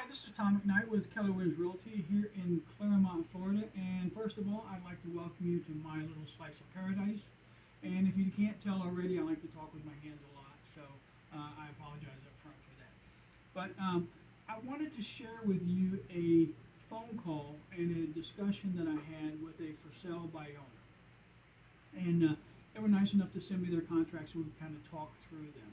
This is Tom McKnight with Keller Williams Realty here in Claremont, Florida. And first of all, I'd like to welcome you to my little slice of paradise. And if you can't tell already, I like to talk with my hands a lot, so I apologize up front for that. But I wanted to share with you a phone call and a discussion that I had with a for sale by owner. And they were nice enough to send me their contracts so we could kind of talk through them.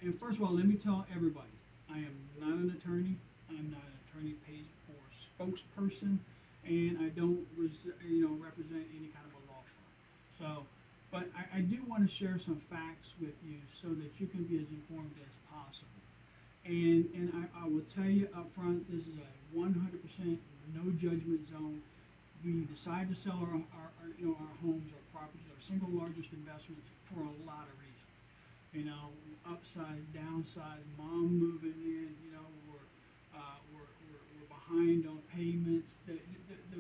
And first of all, let me tell everybody, I am not an attorney. I'm not an attorney paid for spokesperson, and I don't, represent any kind of a law firm. So, but I do want to share some facts with you so that you can be as informed as possible. And I will tell you up front, this is a 100% no judgment zone. We decide to sell our homes, our properties, our single largest investments for a lot of reasons. Upsize, downsize, mom moving in, we're behind on payments. The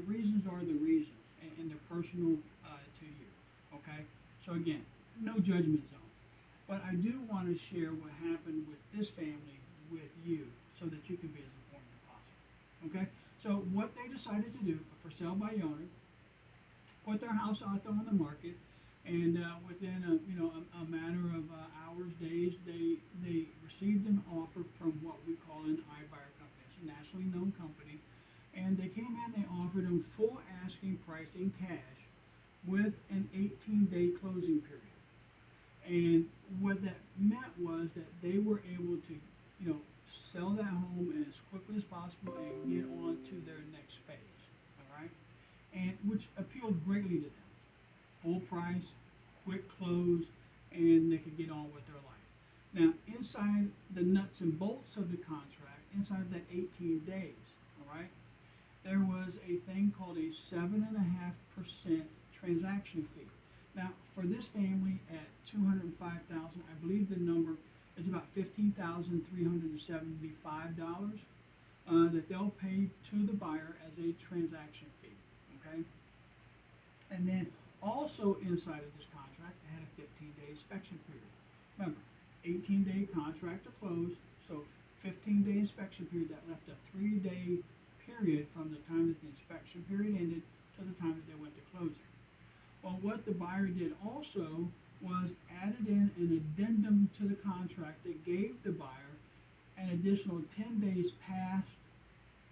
reasons are the reasons, and they're personal to you, okay? So again, no judgment zone. But I do want to share what happened with this family with you so that you can be as informed as possible, okay? So what they decided to do, for sale by owner, put their house out there on the market, and within a matter of hours, days, they received an offer from what we call an Ibuyer company. It's a nationally known company, and they came in. They offered them full asking price in cash with an 18-day closing period. And what that meant was that they were able to, sell that home as quickly as possible and get on to their next phase. All right, and which appealed greatly to them. Full price, quick close, and they could get on with their life. Now, inside the nuts and bolts of the contract, inside that 18 days, all right, there was a thing called a 7.5% transaction fee. Now, for this family at 205,000, I believe the number is about $15,375 that they'll pay to the buyer as a transaction fee. Okay, and then also inside of this contract, they had a 15-day inspection period. Remember, 18-day contract to close, so 15-day inspection period. That left a 3-day period from the time that the inspection period ended to the time that they went to closing. Well, what the buyer did also was added in an addendum to the contract that gave the buyer an additional 10 days past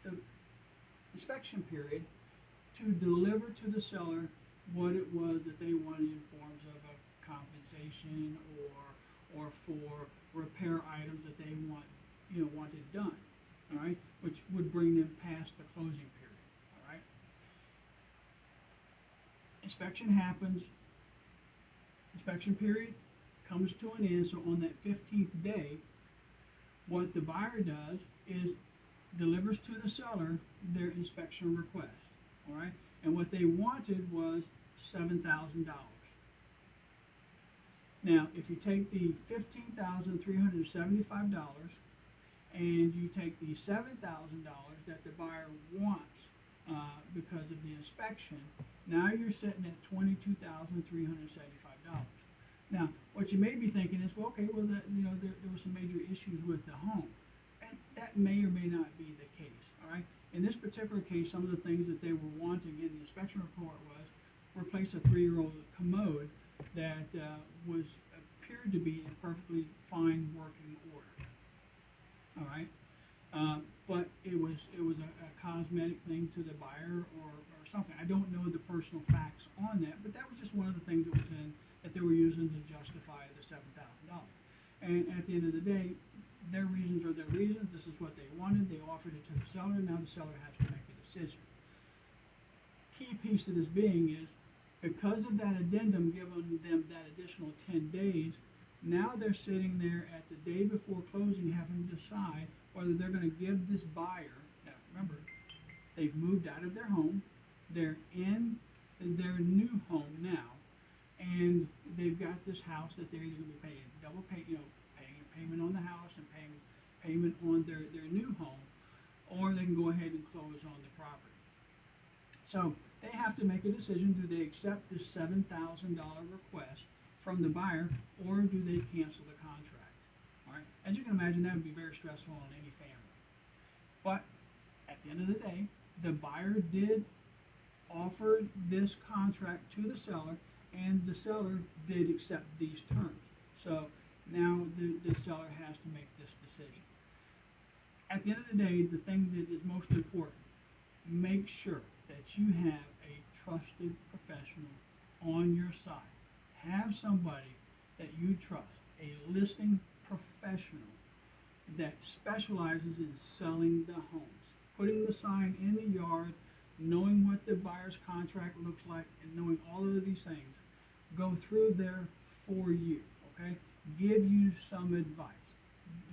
the inspection period to deliver to the seller what it was that they wanted in forms of a compensation or for repair items that they wanted done. All right, which would bring them past the closing period. All right, inspection happens. Inspection period comes to an end. So on that 15th day, what the buyer does is delivers to the seller their inspection request. All right, and what they wanted was $7,000. Now, if you take the $15,375 and you take the $7,000 that the buyer wants because of the inspection, now you're sitting at $22,375. Now, what you may be thinking is, well, okay, well, there were some major issues with the home, and that may or may not be the case. All right. In this particular case, some of the things that they were wanting in the inspection report was replace a 3-year-old commode that appeared to be in perfectly fine working order. All right, but it was a cosmetic thing to the buyer or something. I don't know the personal facts on that, but that was just one of the things that was in that they were using to justify the $7,000. And at the end of the day, their reasons are their reasons. This is what they wanted. They offered it to the seller. Now the seller has to make a decision. Key piece to this being is because of that addendum giving them that additional 10 days, now they're sitting there at the day before closing having to decide whether they're going to give this buyer, now remember, they've moved out of their home, they're in their new home now, and they've got this house that they're either going to be paying double paying a payment on the house and paying payment on their new home, or they can go ahead and close on the property. So they have to make a decision. Do they accept this $7,000 request from the buyer, or do they cancel the contract? All right. As you can imagine, that would be very stressful on any family. But at the end of the day, the buyer did offer this contract to the seller, and the seller did accept these terms. So now the seller has to make this decision. At the end of the day, the thing that is most important, make sure that you have a trusted professional on your side. Have somebody that you trust, a listing professional that specializes in selling the homes, putting the sign in the yard, knowing what the buyer's contract looks like, and knowing all of these things. Go through there for you, okay? Give you some advice.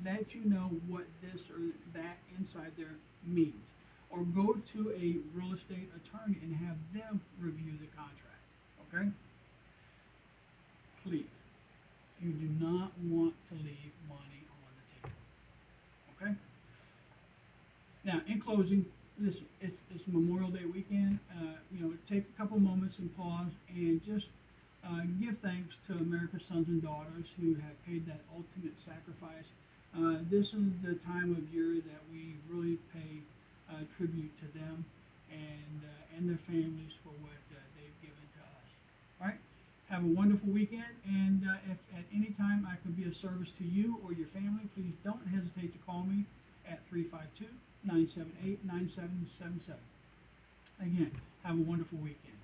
Let you know what this or that inside there means. Or go to a real estate attorney and have them review the contract, okay? Please, you do not want to leave money on the table, okay? Now, in closing, listen, it's Memorial Day weekend. Take a couple moments and pause and just give thanks to America's sons and daughters who have paid that ultimate sacrifice. This is the time of year that we really pay tribute to them and their families for what they've given to us. All right? Have a wonderful weekend, and if at any time I could be of service to you or your family, please don't hesitate to call me at 352-978-9777. Again, have a wonderful weekend.